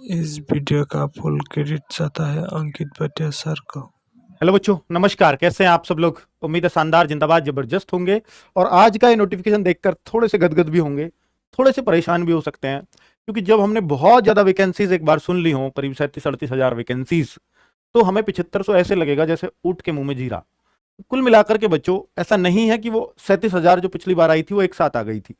इस वीडियो का full credit जाता है अंकित भाटिया सर को। हेलो बच्चों, नमस्कार। कैसे हैं आप सब लोग? उम्मीद है शानदार, जिंदाबाद, जबरदस्त होंगे। और आज का ये नोटिफिकेशन देखकर थोड़े से गदगद भी होंगे, थोड़े से परेशान भी हो सकते हैं, क्योंकि जब हमने बहुत ज्यादा वैकेंसीज एक बार सुन ली हो, करीब 37-38 हजार वैकेंसीज, तो हमें 7500 ऐसे लगेगा जैसे ऊँट के मुंह में जीरा। कुल मिलाकर के बच्चों, ऐसा नहीं है कि वो 37 हजार जो पिछली बार आई थी वो एक साथ आ गई थी।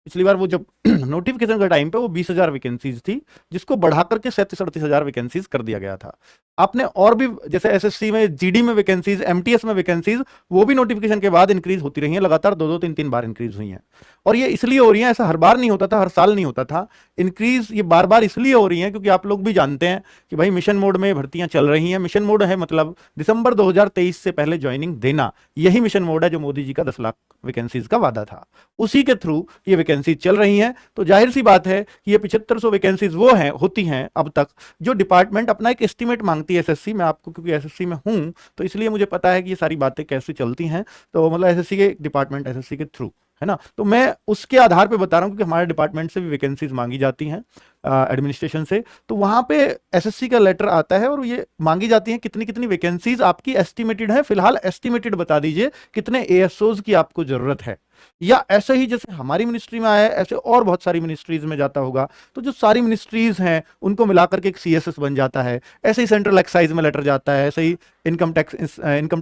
पिछली बार वो जब नोटिफिकेशन का टाइम पे वो 20 हजार वैकेंसीज थी, जिसको बढ़ा करके 37-38 हजार वैकेंसीज कर दिया गया था। आपने और भी जैसे एसएससी में, जीडी में वैकेंसीज, एमटीएस में वैकेंसीज, वो भी नोटिफिकेशन के बाद इंक्रीज होती रही है, लगातार 2-2, 3-3 बार इंक्रीज हुई है। और ये इसलिए हो रही है, ऐसा हर बार नहीं होता था, हर साल नहीं होता था इंक्रीज, ये बार बार इसलिए हो रही है क्योंकि आप लोग भी जानते हैं कि भाई मिशन मोड में भर्तियां चल रही हैं। मिशन मोड है मतलब दिसंबर 2023 से पहले ज्वाइनिंग देना, यही मिशन मोड है जो मोदी जी का 10 लाख वैकेंसीज का वादा था, उसी के थ्रू ये वैकेंसी चल रही हैं। तो जाहिर सी बात है कि ये 7500 वैकेंसीज वो हैं, होती हैं अब तक, जो डिपार्टमेंट अपना एक एस्टीमेट मांगती है एसएससी में। आपको क्योंकि एसएससी में हूं तो इसलिए मुझे पता है कि ये सारी बातें कैसे चलती हैं। तो मतलब एसएससी के डिपार्टमेंट, एसएससी के थ्रू, है ना। तो मैं उसके आधार पे बता रहा हूं, क्योंकि हमारे डिपार्टमेंट से भी वैकेंसीज मांगी जाती हैं एडमिनिस्ट्रेशन से। तो वहां पे एसएससी का लेटर आता है और ये मांगी जाती है कितनी कितनी वैकेंसीज आपकी एस्टिमेटेड है। फिलहाल एस्टिमेटेड बता दीजिए कितने एएसओज की आपको जरूरत है। या ऐसे ही जैसे हमारी मिनिस्ट्री में आया है, ऐसे और बहुत सारी मिनिस्ट्रीज में जाता होगा। तो जो सारी मिनिस्ट्रीज हैं उनको मिलाकर के एक सीएसएस बन जाता है। ऐसे ही सेंट्रल एक्साइज में लेटर जाता है, ऐसे ही इनकम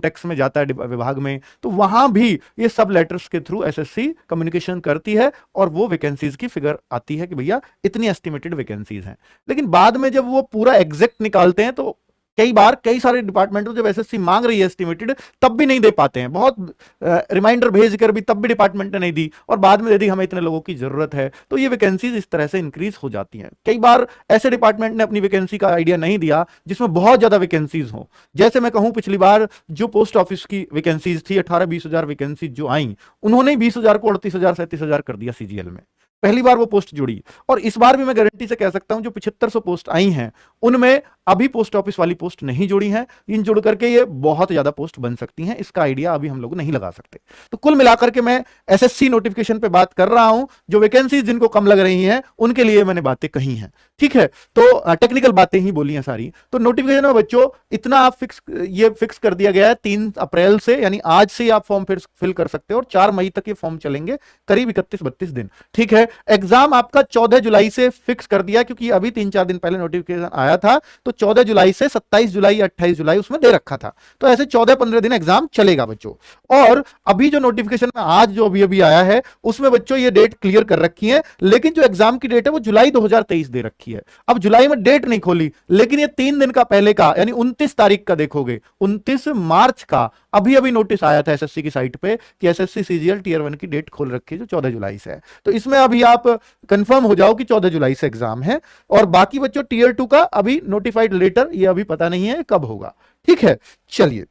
टैक्स में जाता है विभाग में। तो वहां भी ये सब लेटर्स के थ्रू एसएससी कम्युनिकेशन करती है और वो वैकेंसीज की फिगर आती है कि भैया इतनी एस्टिमेटेड वैकेंसीज हैं। लेकिन बाद में जब वो पूरा एग्जैक्ट निकालते हैं तो कई बार कई सारे डिपार्टमेंट जब एसएससी मांग रही है एस्टिमेटेड, तब भी नहीं दे पाते हैं। बहुत रिमाइंडर भेजकर भी तब भी डिपार्टमेंट ने नहीं दी, और बाद में दे दी हमें इतने लोगों की जरूरत है। तो ये वैकेंसीज इस तरह से इंक्रीज हो जाती हैं। कई बार ऐसे डिपार्टमेंट ने अपनी वैकेंसी का आइडिया नहीं दिया जिसमें बहुत ज्यादा वैकेंसीज हो। जैसे मैं कहूं, पिछली बार जो पोस्ट ऑफिस की वैकेंसीज थी, 18-20 हजार वैकेंसीज जो आई, उन्होंने 20 हजार को 38 हजार 37 हजार कर दिया सीजीएल में। पहली बार वो पोस्ट जुड़ी। और इस बार भी मैं गारंटी से कह सकता हूं जो 7500 पोस्ट आई हैं उनमें अभी पोस्ट ऑफिस वाली पोस्ट नहीं जुड़ी है। इन जुड़ करके ये बहुत ज्यादा पोस्ट बन सकती हैं, इसका आइडिया अभी हम लोग नहीं लगा सकते। तो कुल मिलाकर के मैं एसएससी नोटिफिकेशन पे बात कर रहा हूं। जो वैकेंसी जिनको कम लग रही हैं उनके लिए मैंने बातें कही हैं, ठीक है। तो टेक्निकल बातें ही बोली हैं सारी। तो नोटिफिकेशन में बच्चों इतना आप फिक्स कर दिया गया है 3 अप्रैल से, यानी आज से आप फॉर्म फिल कर सकते हो और 4 मई तक ये फॉर्म चलेंगे, करीब 31-32 दिन, ठीक है। एग्जाम आपका 14 जुलाई से फिक्स कर दिया, क्योंकि अभी 3-4 दिन पहले नोटिफिकेशन आया था। तो 14 जुलाई से 27 जुलाई या 28 जुलाई उसमें दे रखा था। तो ऐसे 14-15 दिन एग्जाम चलेगा बच्चों। और अभी जो नोटिफिकेशन में आज जो अभी अभी आया है उसमें बच्चों ये डेट क्लियर कर रखी है, लेकिन जो एग्जाम की डेट है वो जुलाई 2023 दे रखी है। अब जुलाई में डेट नहीं खोली, लेकिन ये 3 दिन का पहले का, यानी 29 तारीख का देखोगे, 29 मार्च का अभी अभी नोटिस आया था एसएससी की साइट पे कि एसएससी सीजीएल टीयर 1 की डेट खोल रखी है जो 14 जुलाई से है। तो इसमें अभी आप कंफर्म हो जाओ कि 14 जुलाई से एग्जाम है। और बाकी बच्चों टीयर 2 का अभी नोटिफाइड लेटर ये अभी पता नहीं है कब होगा, ठीक है। चलिए,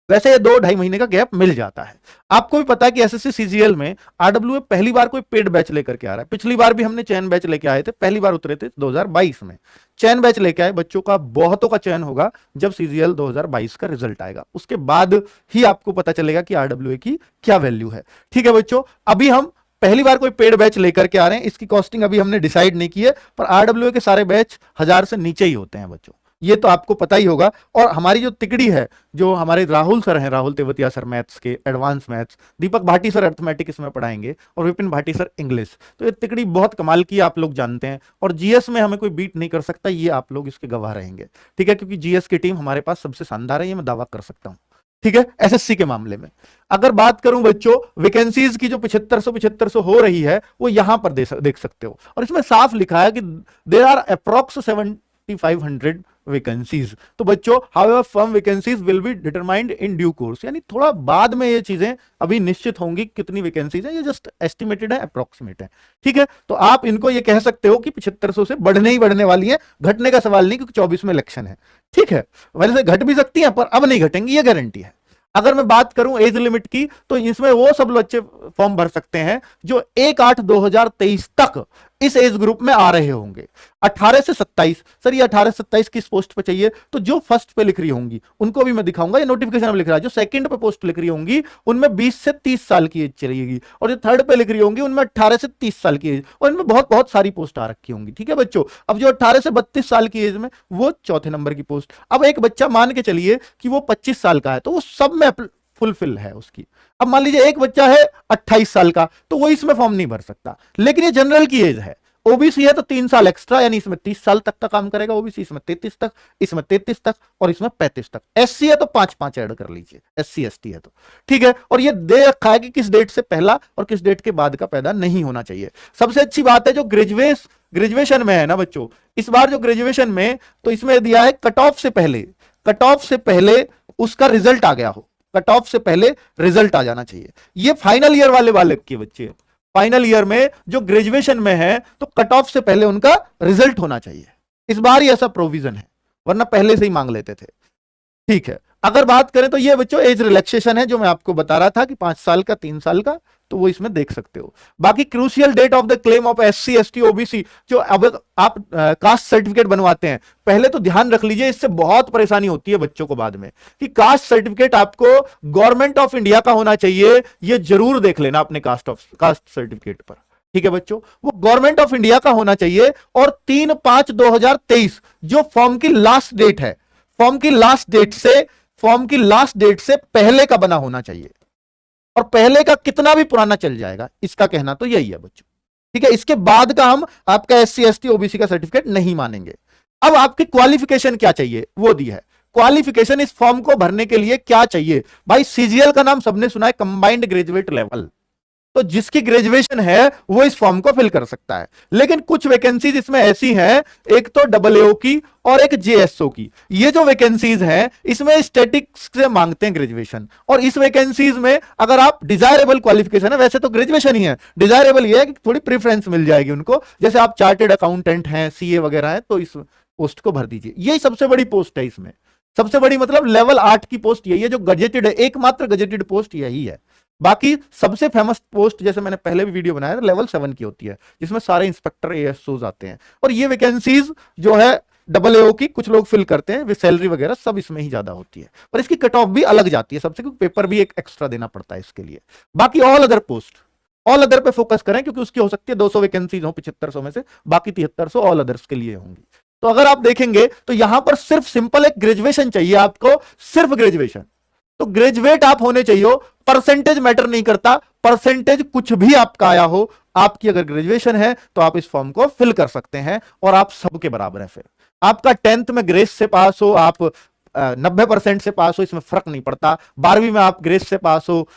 वैसे ये 2-2.5 महीने का गैप मिल जाता है। आपको भी पता है कि एसएससी सीजीएल में आरडब्ल्यूए पहली बार कोई पेड बैच लेकर के आ रहा है। पिछली बार भी हमने चयन बैच लेके आए थे, पहली बार उतरे थे 2022 में। चयन बैच लेके आए बच्चों का, बहुतों का चयन होगा जब सीजीएल 2022 का रिजल्ट आएगा, उसके बाद ही आपको पता चलेगा कि आरडब्ल्यूए की क्या वैल्यू है, ठीक है बच्चों। अभी हम पहली बार कोई पेड बैच लेकर के आ रहे हैं, इसकी कॉस्टिंग अभी हमने डिसाइड नहीं की है, पर आरडब्ल्यूए के सारे बैच 1000 से नीचे ही होते हैं बच्चों, ये तो आपको पता ही होगा। और हमारी जो तिकड़ी है, जो हमारे राहुल सर हैं, राहुल तेवतिया सर मैथ्स के एडवांस मैथ्स, दीपक भाटी सर अर्थमेटिक इसमें पढ़ाएंगे, और विपिन भाटी सर इंग्लिश। तो ये तिकड़ी बहुत कमाल की आप लोग जानते हैं, और जीएस में हमें कोई बीट नहीं कर सकता, ये आप लोग इसके गवाह रहेंगे, ठीक है। क्योंकि जीएस की टीम हमारे पास सबसे शानदार है, ये मैं दावा कर सकता हूं, ठीक है। एसएससी के मामले में अगर बात करूं बच्चों, वैकेंसीज की जो 7500 हो रही है वो यहां पर देख सकते हो, और इसमें साफ लिखा है कि देयर आर अप्रॉक्स 7500 वैकेंसीज। तो बच्चों, however firm vacancies will be determined in due course, यानी थोड़ा बाद में ये चीजें अभी निश्चित होंगी कितनी वैकेंसीज है, ये जस्ट एस्टिमेटेड है, अप्रोक्सीमेट है, ठीक है। तो आप इनको ये कह सकते हो कि 7500 से बढ़ने ही बढ़ने वाली है, घटने का सवाल नहीं, क्योंकि 24 में इलेक्शन है, ठीक है। वैसे घट भी सकती है, पर अब नहीं घटेंगी, ये गारंटी है। अगर मैं बात करूं एज लिमिट की, तो इसमें वो सब बच्चे फॉर्म भर सकते हैं जो 1/8/2023 तक इस एज ग्रुप में आ रहे होंगे। 18 से 27, सर ये 18 से 27 किस पोस्ट पे चाहिए, तो जो फर्स्ट पे लिख रही होंगी उनको भी मैं दिखाऊंगा, ये नोटिफिकेशन में लिख रहा है। जो सेकंड पे पोस्ट लिख रही होंगी उनमें 20 से 30 साल की एज चलेगी, और जो थर्ड पे लिख रही होंगी उनमें 18 से 30 साल की एज, और इनमें बहुत बहुत सारी पोस्ट आ रखी होंगी। ठीक है बच्चों, अब जो 18 से 32 साल की एज में वो चौथे नंबर की पोस्ट। अब एक बच्चा मान के चलिए कि वो 25 साल का है, तो वो सब में फुलफिल है उसकी। अब मान लीजिए एक बच्चा है 28 साल का, तो वो इसमें फॉर्म नहीं भर सकता, लेकिन ये जनरल की एज है। ओबीसी है तो 3 साल एक्स्ट्रा, यानी इसमें 30 साल तक का काम करेगा ओबीसी, इसमें 33 तक, इसमें 33 तक, और इसमें 35 तक। एससी है तो 5-5 ऐड कर लीजिए, एससी एसटी है तो ठीक है। और ये दे रखा है कि किस डेट से पहला और किस डेट के बाद का पैदा नहीं होना चाहिए। सबसे अच्छी बात है जो ग्रेजुएशन में है ना बच्चों, इस बार जो ग्रेजुएशन में, तो इसमें दिया है कट ऑफ से पहले उसका रिजल्ट आ गया हो, कट ऑफ से पहले रिजल्ट आ जाना चाहिए। ये फाइनल ईयर वाले के बच्चे, फाइनल ईयर में जो ग्रेजुएशन में है तो कट ऑफ से पहले उनका रिजल्ट होना चाहिए। इस बार ही ऐसा प्रोविजन है, वरना पहले से ही मांग लेते थे। ठीक है, अगर बात करें तो ये बच्चों एज रिलैक्सेशन है जो मैं आपको बता रहा था कि 5 साल का 3 साल का, तो वो इसमें देख सकते हो। बाकी crucial date of the claim of SC ST OBC, जो अब आप कास्ट सर्टिफिकेट बनवाते हैं, पहले तो ध्यान रख लीजिए, इससे बहुत परेशानी होती है बच्चों को बाद में, कि कास्ट सर्टिफिकेट आपको गवर्नमेंट ऑफ इंडिया का होना चाहिए। ये जरूर देख लेना अपने कास्ट सर्टिफिकेट पर। ठीक है बच्चों, वो गवर्नमेंट ऑफ इंडिया का होना चाहिए, और 3/5/2023 जो फॉर्म की लास्ट डेट है, फॉर्म की लास्ट डेट से पहले का बना होना चाहिए। और पहले का कितना भी पुराना चल जाएगा, इसका कहना तो यही है बच्चों। ठीक है, इसके बाद का हम आपका एससी एसटी ओबीसी का सर्टिफिकेट नहीं मानेंगे। अब आपकी क्वालिफिकेशन क्या चाहिए वो दी है। क्वालिफिकेशन इस फॉर्म को भरने के लिए क्या चाहिए भाई, सीजीएल का नाम सबने सुना है, कंबाइंड ग्रेजुएट लेवल। तो जिसकी ग्रेजुएशन है वो इस फॉर्म को फिल कर सकता है। लेकिन कुछ वैकेंसीज इसमें ऐसी हैं, एक तो AAO की और एक JSO की। ये जो वैकेंसीज हैं इसमें स्टैटिक्स से मांगते हैं ग्रेजुएशन, और इस वैकेंसीज में अगर आप डिजायरेबल क्वालिफिकेशन है, वैसे तो ग्रेजुएशन ही है, डिजायरेबल ये है कि थोड़ी प्रेफरेंस मिल जाएगी उनको, जैसे आप चार्टेड अकाउंटेंट हैं, CA वगैरह है, तो इस पोस्ट को भर दीजिए। यही सबसे बड़ी पोस्ट है इसमें, सबसे बड़ी मतलब लेवल 8 की पोस्ट यही है जो गजेटेड है, एकमात्र गजेटेड पोस्ट यही है। बाकी सबसे फेमस पोस्ट जैसे मैंने पहले भी वीडियो बनाया था, लेवल 7 की होती है, जिसमें सारे इंस्पेक्टर ASOs आते हैं। और ये वैकेंसीज जो है AAO की कुछ लोग फिल करते हैं, सैलरी वगैरह सब इसमें ही ज्यादा होती है, और इसकी कट ऑफ भी अलग जाती है सबसे, क्योंकि पेपर भी एक एक्स्ट्रा देना पड़ता है इसके लिए। बाकी ऑल अदर पे फोकस करें, क्योंकि उसकी हो सकती है 200 वैकेंसीज हो 7500 में से, बाकी 7300 ऑल अदर्स के लिए होंगी। तो अगर आप देखेंगे तो यहां पर सिर्फ सिंपल एक ग्रेजुएशन चाहिए आपको, सिर्फ ग्रेजुएशन। तो ग्रेजुएट आप होने चाहिए, परसेंटेज मैटर नहीं करता, परसेंटेज कुछ भी आपका आया हो, आपकी अगर ग्रेजुएशन है तो आप इस फॉर्म को फिल कर सकते हैं, और आप सबके बराबर है। फिर आपका 10th में ग्रेस से पास हो, आप 90% से पास हो, इसमें फर्क नहीं पड़ता। 12वीं में आप ग्रेस से पास हो,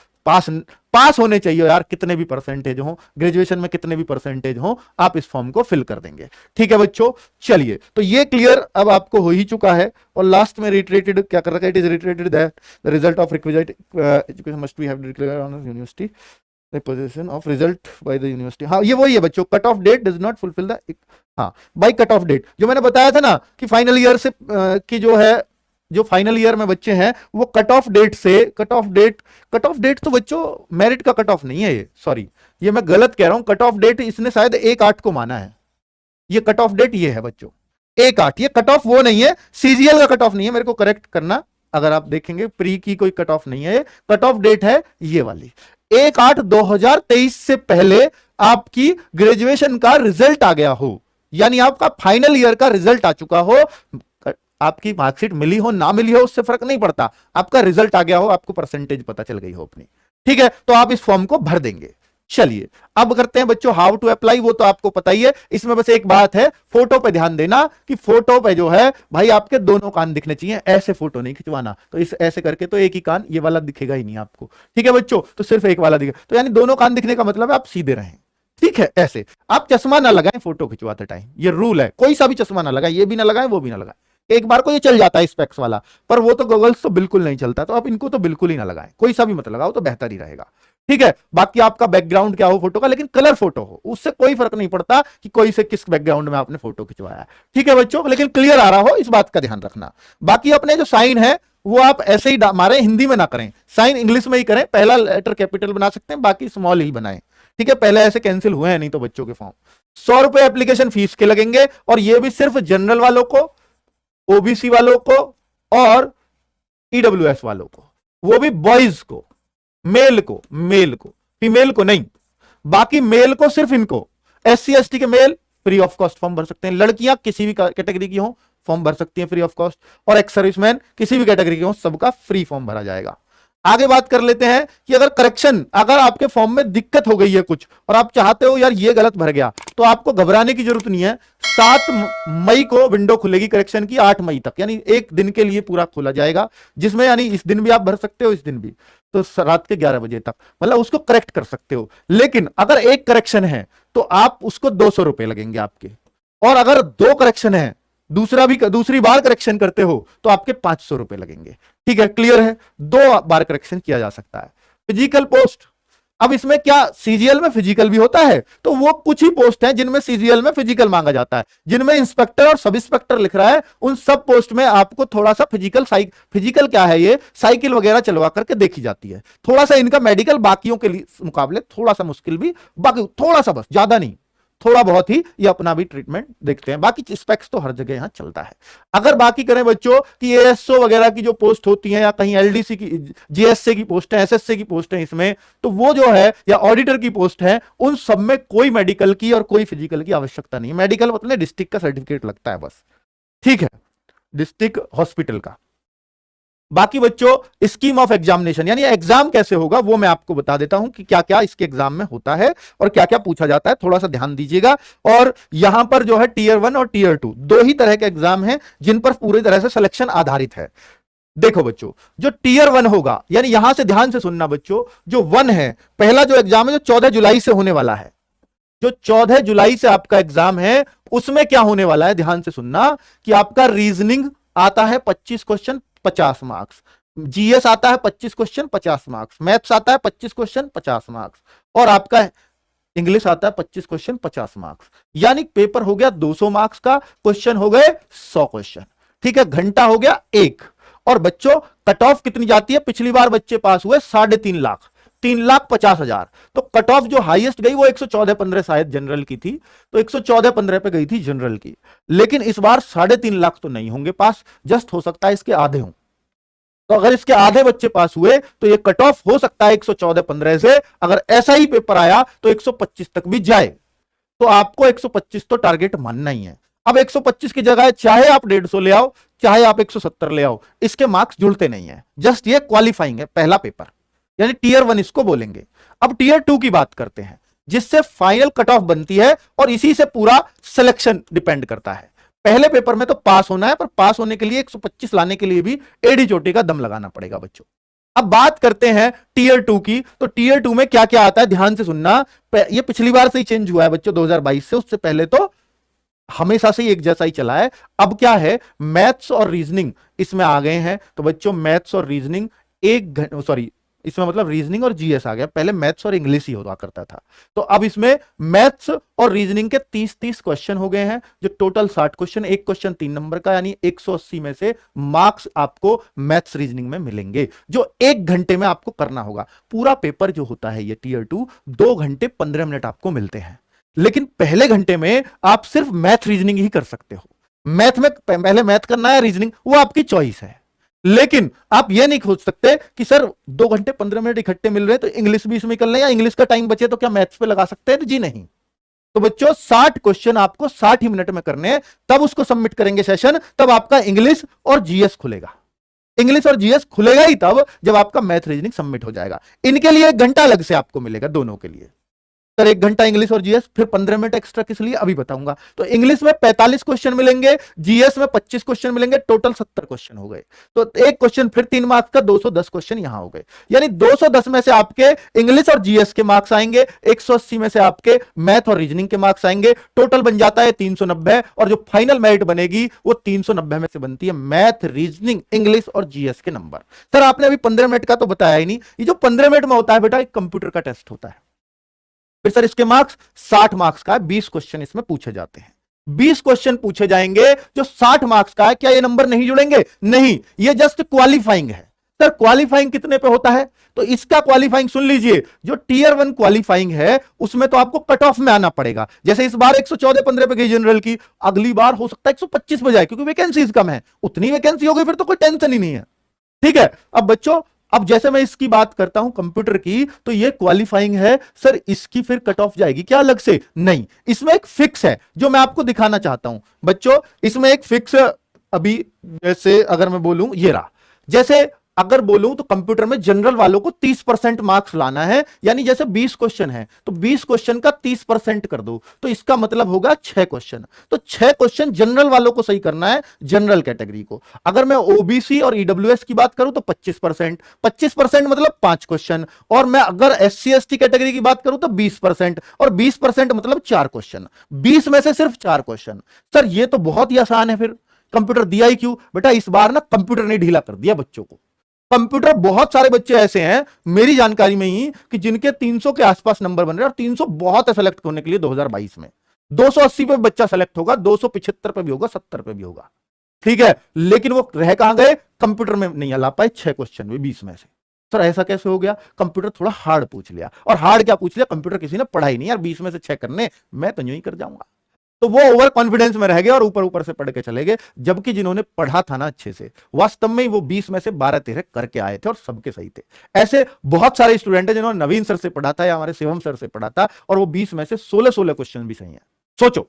पास होने चाहिए यार, कितने भी परसेंटेज हो, ग्रेजुएशन में कितने भी परसेंटेज हो, आप इस फॉर्म को फिल कर देंगे। ठीक है बच्चों, चलिए, तो ये क्लियर अब आपको हो ही चुका है। और लास्ट में रिटरेटेड क्या कर रखा है, it is reiterated that the result of requisite education must be have declared on university position of result by the university. हाँ, ये वही है बच्चों, cut off date does not fulfil the, हाँ बाय कट ऑफ डेट, जो मैंने बताया था ना कि फाइनल ईयर से की जो फाइनल ईयर में बच्चे हैं वो कट ऑफ डेट तो बच्चों मेरिट का कट ऑफ नहीं है, ये सॉरी, ये मैं गलत कह रहा हूं। कट ऑफ डेट इसने शायद 1/8 को माना है, ये कट ऑफ डेट ये है बच्चों 1/8। ये कट ऑफ वो नहीं है, सीजीएल का कट ऑफ नहीं है, मेरे को करेक्ट करना, अगर आप देखेंगे प्री की कोई कट ऑफ नहीं है, कट ऑफ डेट है ये वाली 1/8/2023 से पहले आपकी ग्रेजुएशन का रिजल्ट आ गया हो, यानी आपका फाइनल ईयर का रिजल्ट आ चुका हो, आपकी मार्कशीट मिली हो ना मिली हो उससे फर्क नहीं पड़ता, आपका रिजल्ट आ गया हो, आपको परसेंटेज पता चल गई हो अपनी। ठीक है, तो आप इस फॉर्म को भर देंगे। चलिए अब करते हैं बच्चों हाउ टू अप्लाई, वो तो आपको पता ही है। इसमें बस एक बात है, फोटो पे ध्यान देना कि फोटो पे जो है भाई आपके दोनों कान दिखने चाहिए, ऐसे फोटो नहीं खिंचवाना, तो इस ऐसे करके तो एक ही कान ये वाला दिखेगा ही नहीं आपको। ठीक है बच्चों, तो सिर्फ एक वाला दिखेगा, तो यानी दोनों कान दिखने का मतलब है आप सीधे रहें। ठीक है, ऐसे आप चश्मा ना लगाएं फोटो खिंचवाते टाइम, ये रूल है, कोई सा भी चश्मा ना लगाए, ये भी ना लगाए वो भी ना लगाए। एक बार को ये चल जाता है स्पेक्स वाला, पर वो तो गॉगल्स तो बिल्कुल नहीं चलता, तो आप इनको तो बिल्कुल ही ना लगाएं, कोई सा भी मत लगाओ तो बेहतर ही रहेगा। ठीक है, बाकी आपका बैकग्राउंड क्या हो फोटो का, लेकिन कलर फोटो हो, उससे कोई फर्क नहीं पड़ता कि कोई से किस बैकग्राउंड में आपने फोटो खिंचवाया है। ठीक है बच्चों, लेकिन क्लियर आ रहा हो, इस बात का ध्यान रखना। बाकी अपने जो साइन है वो आप ऐसे ही मारे, हिंदी में ना करें, साइन इंग्लिश में ही करें, पहला लेटर कैपिटल बना सकते हैं, बाकी स्मॉल ही बनाएं। ठीक है, पहले ऐसे कैंसिल हुए हैं नहीं तो बच्चों के फॉर्म, ₹100 एप्लीकेशन फीस के लगेंगे, और ये भी सिर्फ जनरल वालों को, ओबीसी वालों को और ईडब्ल्यूएस वालों को, वो भी बॉयज को, मेल को, फीमेल को नहीं, बाकी मेल को सिर्फ इनको, SC ST के male free of cost form भर सकते हैं, लड़कियां किसी भी कैटेगरी की हो फॉर्म भर सकती हैं फ्री ऑफ कॉस्ट, और एक्स सर्विसमैन किसी भी कैटेगरी के हो सबका फ्री फॉर्म भरा जाएगा। आगे बात कर लेते हैं कि अगर आपके फॉर्म में दिक्कत हो गई है कुछ और आप चाहते हो यार ये गलत भर गया, तो आपको घबराने की जरूरत नहीं है। 7 मई को विंडो खुलेगी करेक्शन की, 8 मई तक, यानी एक दिन के लिए पूरा खोला जाएगा, जिसमें यानी इस दिन भी आप भर सकते हो, इस दिन भी, तो रात के 11 बजे तक, मतलब उसको करेक्ट कर सकते हो। लेकिन अगर एक करेक्शन है तो आप उसको ₹200 लगेंगे आपके, और अगर 2 करेक्शन है, दूसरी बार करेक्शन करते हो तो आपके ₹500 लगेंगे। ठीक है, क्लियर है? 2 बार करेक्शन किया जा सकता है। फिजिकल पोस्ट, अब इसमें क्या सीजीएल में फिजिकल भी होता है? तो वो कुछ ही पोस्ट हैं जिनमें सीजीएल में फिजिकल मांगा जाता है, जिनमें इंस्पेक्टर और सब इंस्पेक्टर लिख रहा है, उन सब पोस्ट में आपको थोड़ा सा फिजिकल क्या है, ये साइकिल वगैरह चलवा करके देखी जाती है। थोड़ा सा इनका मेडिकल बाकियों के मुकाबले थोड़ा सा मुश्किल भी, बाकी थोड़ा सा, बस ज्यादा नहीं, थोड़ा बहुत ही ये अपना भी ट्रीटमेंट देखते हैं, बाकी स्पेक्स तो हर जगह यहां चलता है। अगर बाकी करें बच्चों कि एएसओ वगैरह की जो पोस्ट होती है, या कहीं एलडीसी की, जीएसए की पोस्ट है, एसएससी की पोस्ट है इसमें, तो वो जो है, या ऑडिटर की पोस्ट है, उन सब में कोई मेडिकल की और कोई फिजिकल की आवश्यकता नहीं। मेडिकल मतलब डिस्ट्रिक्ट का सर्टिफिकेट लगता है बस, ठीक है, डिस्ट्रिक्ट हॉस्पिटल का। बाकी बच्चों स्कीम ऑफ एग्जामिनेशन, यानी एग्जाम कैसे होगा वो मैं आपको बता देता हूं कि क्या क्या इसके एग्जाम में होता है और क्या क्या पूछा जाता है, थोड़ा सा ध्यान दीजिएगा। और यहां पर जो है टीयर 1 और टीयर 2 दो ही तरह के एग्जाम हैं जिन पर पूरी तरह से सिलेक्शन आधारित है। देखो बच्चों, जो टीयर 1 होगा, यानी यहां से ध्यान से सुनना बच्चों, जो 1 है, पहला जो एग्जाम है जो 14 जुलाई से होने वाला है, जो 14 जुलाई से आपका एग्जाम है, उसमें क्या होने वाला है, ध्यान से सुनना, कि आपका रीजनिंग आता है 25 क्वेश्चन 50 मार्क्स, जीएस आता है 25 क्वेश्चन 50 मार्क्स, मैथ्स आता है 25 क्वेश्चन 50 मार्क्स, और आपका इंग्लिश आता है 25 क्वेश्चन 50 मार्क्स। यानी पेपर हो गया 200 मार्क्स का, क्वेश्चन हो गए 100 क्वेश्चन। ठीक है, घंटा हो गया 1। और बच्चों कट ऑफ कितनी जाती है? पिछली बार बच्चे पास हुए 3.5 लाख, 3,50,000, तो कट ऑफ जो हाईएस्ट गई वो 114-15 शायद जनरल की थी, तो 114-15 पे गई थी जनरल की। लेकिन इस बार 3.5 लाख तो नहीं होंगे पास, जस्ट हो सकता है इसके आधे हों। तो अगर इसके आधे बच्चे पास हुए तो ये कट ऑफ हो सकता है 114-15 से, अगर ऐसा ही पेपर आया तो 125 तक भी जाए, तो आपको 125 तो टारगेट मानना ही है। अब 125 की जगह चाहे आप 150 ले आओ, चाहे आप 170 ले आओ, इसके मार्क्स जुड़ते नहीं है, जस्ट ये क्वालिफाइंग है पहला पेपर, यानी टीयर 1 इसको बोलेंगे। अब टीयर 2 की बात करते हैं, जिससे फाइनल कट ऑफ बनती है और इसी से पूरा सिलेक्शन डिपेंड करता है। पहले पेपर में तो पास होना है, पर पास होने के लिए 125 लाने के लिए भी एडी चोटी का दम लगाना पड़ेगा बच्चों। अब बात करते हैं टीयर 2 की, तो टीयर 2 में क्या क्या आता है ध्यान से सुनना। ये पिछली बार से ही चेंज हुआ है बच्चों, 2022 से, उससे पहले तो हमेशा से ही एक जैसा ही चला है। अब क्या है, मैथ्स और रीजनिंग इसमें आ गए हैं, तो बच्चों मैथ्स और रीजनिंग इसमें मतलब रीजनिंग और जीएस आ गया, पहले मैथ्स और इंग्लिश ही हुआ करता था। तो अब इसमें मैथ्स और रीजनिंग के 30-30 क्वेश्चन हो गए हैं, जो टोटल 60 क्वेश्चन, एक क्वेश्चन 3 नंबर का, यानी 180 में से मार्क्स आपको मैथ्स रीजनिंग में मिलेंगे, जो 1 घंटे में आपको करना होगा। पूरा पेपर जो होता है ये टीयर 2, 2 घंटे 15 मिनट आपको मिलते हैं, लेकिन पहले घंटे में आप सिर्फ मैथ रीजनिंग ही कर सकते हो। मैथ में पहले मैथ करना है, रीजनिंग वो आपकी चॉइस है, लेकिन आप ये नहीं खोज सकते कि सर 2 घंटे 15 मिनट इकट्ठे मिल रहे हैं तो इंग्लिश भी इसमें कर लें, या इंग्लिश का टाइम बचे तो क्या मैथ्स पे लगा सकते हैं? जी नहीं। तो बच्चों 60 क्वेश्चन आपको 60 ही मिनट में करने हैं, तब उसको सबमिट करेंगे सेशन, तब आपका इंग्लिश और जीएस खुलेगा। इंग्लिश और जीएस खुलेगा ही तब जब आपका मैथ रीजनिंग सबमिट हो जाएगा। इनके लिए 1 घंटा अलग से आपको मिलेगा, दोनों के लिए। सर 1 घंटा इंग्लिश और जीएस, फिर 15 मिनट एक्स्ट्रा किस लिए अभी बताऊंगा। तो इंग्लिश में 45 क्वेश्चन मिलेंगे, जीएस में 25 क्वेश्चन मिलेंगे, टोटल 70 क्वेश्चन हो गए। तो एक क्वेश्चन फिर 3 मार्क्स का, 210 क्वेश्चन यहां हो गए, यानी 210 में से आपके इंग्लिश और जीएस के मार्क्स आएंगे, 180 में से आपके मैथ और रीजनिंग के मार्क्स आएंगे, टोटल बन जाता है 390। और जो फाइनल मेरिट बनेगी वो 390 में से बनती है मैथ, रीजनिंग, इंग्लिश और जीएस के नंबर। सर आपने अभी 15 मिनट का तो बताया ही नहीं, ये जो 15 मिनट में होता है बेटा, एक कंप्यूटर का टेस्ट होता है। फिर सर इसके मार्क्स 60 मार्क्स का है, 20 क्वेश्चन इसमें पूछे जाते हैं, 20 क्वेश्चन पूछे जाएंगे जो 60 मार्क्स का है। क्या ये नंबर नहीं जुड़ेंगे? नहीं, ये जस्ट क्वालिफाइंग है। सर क्वालिफाइंग कितने पे होता है? तो इसका क्वालिफाइंग सुन लीजिए, जो टीयर 1 क्वालिफाइंग है उसमें तो आपको कट ऑफ में आना पड़ेगा। जैसे इस बार 114-15 पे गई जनरल की, अगली बार हो सकता है 125 पे जाए, क्योंकि वैकेंसीज कम है। उतनी वैकेंसी हो गई फिर तो कोई टेंशन ही नहीं है। ठीक है, अब बच्चों, अब जैसे मैं इसकी बात करता हूं कंप्यूटर की, तो ये क्वालिफाइंग है सर, इसकी फिर कट ऑफ जाएगी क्या अलग से? नहीं, इसमें एक फिक्स है जो मैं आपको दिखाना चाहता हूं बच्चों। इसमें एक फिक्स, अभी जैसे अगर मैं बोलूं ये रहा, जैसे अगर बोलूं तो कंप्यूटर में जनरल वालों को 30% मार्क्स लाना है, यानी जैसे 20 क्वेश्चन है तो 20 क्वेश्चन का 30% कर दो, तो इसका मतलब होगा 6 क्वेश्चन। तो 6 क्वेश्चन जनरल वालों को सही करना है, जनरल कैटेगरी को। अगर मैं ओबीसी और ईडब्ल्यूएस की बात करूं तो 25% मतलब 5 क्वेश्चन, और मैं अगर एससी एसटी कैटेगरी की बात करूं तो 20%, और 20% मतलब 4 क्वेश्चन। 20 में से सिर्फ 4 क्वेश्चन। सर ये तो बहुत ही आसान है, फिर कंप्यूटर दिया ही क्यों? बेटा इस बार ना कंप्यूटर ने ढीला कर दिया बच्चों को। कंप्यूटर, बहुत सारे बच्चे ऐसे हैं मेरी जानकारी में ही कि जिनके 300 के आसपास नंबर बन रहे हैं, और 300 बहुत है सेलेक्ट होने के लिए 2022 में। 280 पे बच्चा सेलेक्ट होगा, 275 पे भी होगा, 70 पे भी होगा। ठीक है, लेकिन वो रह कहां गए? कंप्यूटर में नहीं ला पाए 6 क्वेश्चन में 20 में से। सर ऐसा कैसे हो गया? कंप्यूटर थोड़ा हार्ड पूछ लिया, और हार्ड क्या पूछ लिया? कंप्यूटर किसी ने पढ़ा ही नहीं यार, 20 में से 6 करने, मैं तो यूं ही कर जाऊंगा। तो वो ओवर कॉन्फिडेंस में रह गए और ऊपर ऊपर से पढ़ के चले गए, जबकि जिन्होंने पढ़ा था ना अच्छे से, वास्तव में वो 20 में से 12-13 करके आए थे और सबके सही थे। ऐसे बहुत सारे स्टूडेंट हैं जिन्होंने नवीन सर से पढ़ा था या हमारे शिवम सर से पढ़ा था, और वो 20 में से 16-16 क्वेश्चन भी सही हैं। सोचो,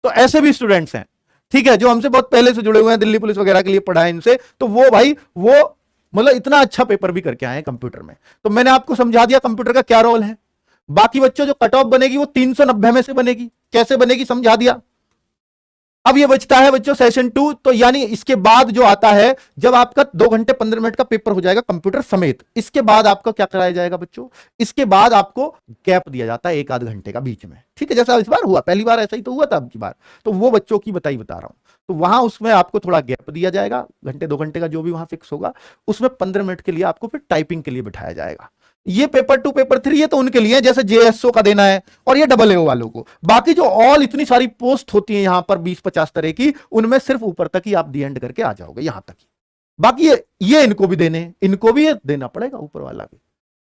तो ऐसे भी स्टूडेंट्स हैं, ठीक है, जो हमसे बहुत पहले से जुड़े हुए हैं, दिल्ली पुलिस वगैरह के लिए पढ़ा है इनसे, तो वो भाई वो मतलब इतना अच्छा पेपर भी करके आए हैं कंप्यूटर में। तो मैंने आपको समझा दिया कंप्यूटर का क्या रोल है। बाकी बच्चों जो कट ऑफ बनेगी वो 390 में से बनेगी। कैसे बनेगी समझा दिया। अब ये बचता है बच्चों सेशन 2, तो यानी इसके बाद जो आता है, जब आपका 2 घंटे 15 मिनट का पेपर हो जाएगा कंप्यूटर समेत, इसके बाद आपका क्या कराया जाएगा बच्चों? इसके बाद आपको गैप दिया जाता है 1-आध घंटे का बीच में। ठीक है, जैसा इस बार हुआ, पहली बार ऐसा ही तो हुआ था, अब की बार तो वो बच्चों की बता रहा हूं। तो वहां उसमें आपको थोड़ा गैप दिया जाएगा, घंटे 2 घंटे का जो भी वहां फिक्स होगा, उसमें 15 मिनट के लिए आपको फिर टाइपिंग के लिए बिठाया जाएगा। ये पेपर 2 पेपर 3 ये तो उनके लिए जैसे जेएसओ का देना है, और ये डबल एओ वालों को। बाकी जो ऑल इतनी सारी पोस्ट होती है यहां पर 20-50 तरह की, उनमें सिर्फ ऊपर तक ही आप दी एंड करके आ जाओगे, यहां तक ही। बाकी ये इनको भी देने, इनको भी ये देना पड़ेगा, ऊपर वाला भी।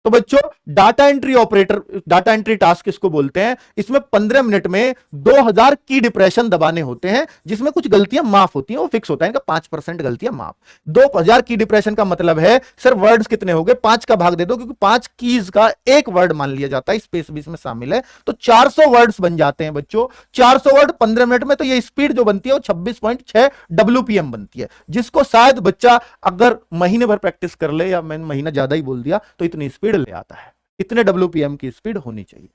तो बच्चों data entry operator, data entry task इसको बोलते हैं। इसमें 15 मिनट में 2000 की डिप्रेशन दबाने होते हैं, जिसमें कुछ गलतियां माफ होती हैं, वो फिक्स होता है इनका 5% गलतियां माफ। 2000 की डिप्रेशन का मतलब है सर वर्ड्स कितने हो गए, 5 का भाग दे दो, क्योंकि 5 कीज का एक वर्ड मान लिया जाता है, स्पेस भी इसमें शामिल है, तो 400 वर्ड्स बन जाते हैं बच्चों। 400 वर्ड 15 मिनट में, तो ये स्पीड जो बनती है वो 26.6 WPM बनती है, जिसको शायद बच्चा अगर महीने भर प्रैक्टिस कर ले, या मैंने महीना ज्यादा ही बोल दिया, तो इतनी स्पीड ले आता है। इतने WPM की स्पीड होनी चाहिए।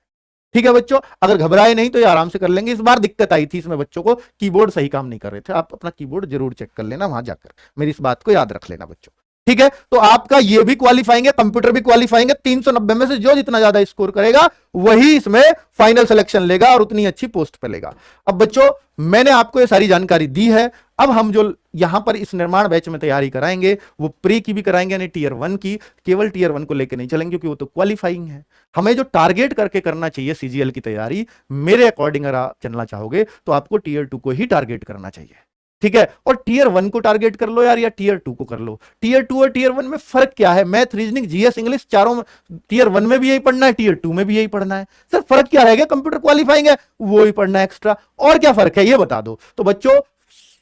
ठीक है बच्चों, अगर घबराए नहीं तो ये आराम से कर लेंगे। इस बार दिक्कत आई थी इसमें बच्चों को, कीबोर्ड सही काम नहीं कर रहे थे। आप अपना कीबोर्ड जरूर चेक कर लेना वहां जाकर, मेरी इस बात को याद रख लेना बच्चों। ठीक है, तो आपका ये भी क्वालिफाइंग है, कंप्यूटर भी क्वालिफाइंग है। 390 में से जो जितना ज्यादा स्कोर करेगा वही इसमें फाइनल सिलेक्शन लेगा और उतनी अच्छी पोस्ट पे लेगा। अब बच्चों मैंने आपको ये सारी जानकारी दी है। अब हम जो यहां पर इस निर्माण बैच में तैयारी कराएंगे वो प्री की भी कराएंगे, यानी टीयर 1 की। केवल टीयर 1 को लेकर नहीं चलेंगे क्योंकि वो तो क्वालिफाइंग है। हमें जो टारगेट करके करना चाहिए सीजीएल की तैयारी, मेरे अकॉर्डिंग अगर आप चलना चाहोगे तो आपको टीयर 2 को ही टारगेट करना चाहिए। ठीक है, और टीयर 1 को टारगेट कर लो यार, या टीयर 2 को कर लो। टीयर 2 और टीयर 1 में फर्क क्या है? मैथ, रीजनिंग, जीएस, इंग्लिश चारों में टीयर 1 में भी यही पढ़ना है, टीयर 2 में भी यही पढ़ना है। सर फर्क क्या रहेगा? कंप्यूटर क्वालिफाइंग है वो ही पढ़ना है एक्स्ट्रा, और क्या फर्क है ये बता दो। तो बच्चों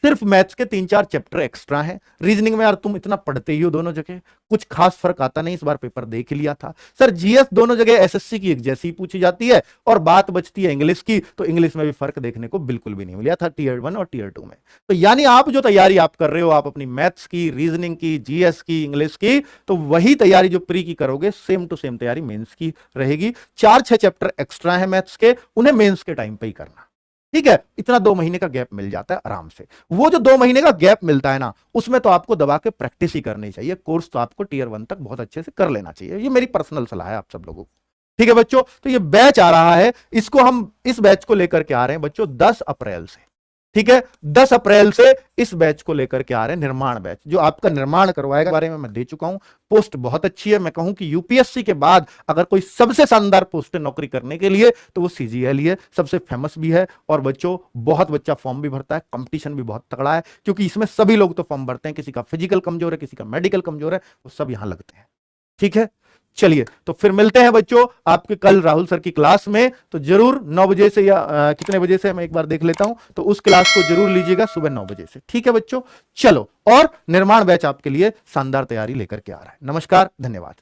सिर्फ मैथ्स के 3-4 चैप्टर एक्स्ट्रा हैं। रीजनिंग में यार तुम इतना पढ़ते ही हो दोनों जगह, कुछ खास फर्क आता नहीं। इस बार पेपर देख लिया था सर, जीएस दोनों जगह एसएससी की एक जैसी पूछी जाती है, और बात बचती है इंग्लिश की, तो इंग्लिश में भी फर्क देखने को बिल्कुल भी नहीं मिला था टीयर 1 और टीयर 2 में। तो यानी आप जो तैयारी आप कर रहे हो, आप अपनी मैथ्स की, रीजनिंग की, जीएस की, इंग्लिश की, तो वही तैयारी जो प्री की करोगे सेम टू सेम तैयारी मेंस की रहेगी। 4-6 चैप्टर एक्स्ट्रा है मैथ्स के, उन्हें मेंस के टाइम पे ही करना। ठीक है, इतना 2 महीने का गैप मिल जाता है आराम से। वो जो 2 महीने का गैप मिलता है ना, उसमें तो आपको दबा के प्रैक्टिस ही करनी चाहिए। कोर्स तो आपको टीयर 1 तक बहुत अच्छे से कर लेना चाहिए, ये मेरी पर्सनल सलाह है आप सब लोगों को। ठीक है बच्चों, तो ये बैच आ रहा है, इसको हम इस बैच को लेकर के आ रहे हैं बच्चों 10 अप्रैल से। ठीक है। 10 अप्रैल से इस बैच को लेकर के आ रहे हैं, निर्माण बैच, जो आपका निर्माण करवाएगा, बारे में मैं दे चुका हूं। पोस्ट बहुत अच्छी है, मैं कहूं कि यूपीएससी के बाद अगर कोई सबसे शानदार पोस्ट है नौकरी करने के लिए तो वो सीजीएल ही है, सबसे फेमस भी है। और बच्चों बहुत बच्चा फॉर्म भी भरता है, कंपटीशन भी बहुत तगड़ा है, क्योंकि इसमें सभी लोग तो फॉर्म भरते हैं, किसी का फिजिकल कमजोर है, किसी का मेडिकल कमजोर है, वो सब यहां लगते हैं। ठीक है, चलिए तो फिर मिलते हैं बच्चों आपके कल राहुल सर की क्लास में। तो जरूर 9 बजे से या कितने बजे से मैं एक बार देख लेता हूं, तो उस क्लास को जरूर लीजिएगा सुबह 9 बजे से। ठीक है बच्चों, चलो, और निर्माण बैच आपके लिए शानदार तैयारी लेकर के आ रहा है। नमस्कार, धन्यवाद।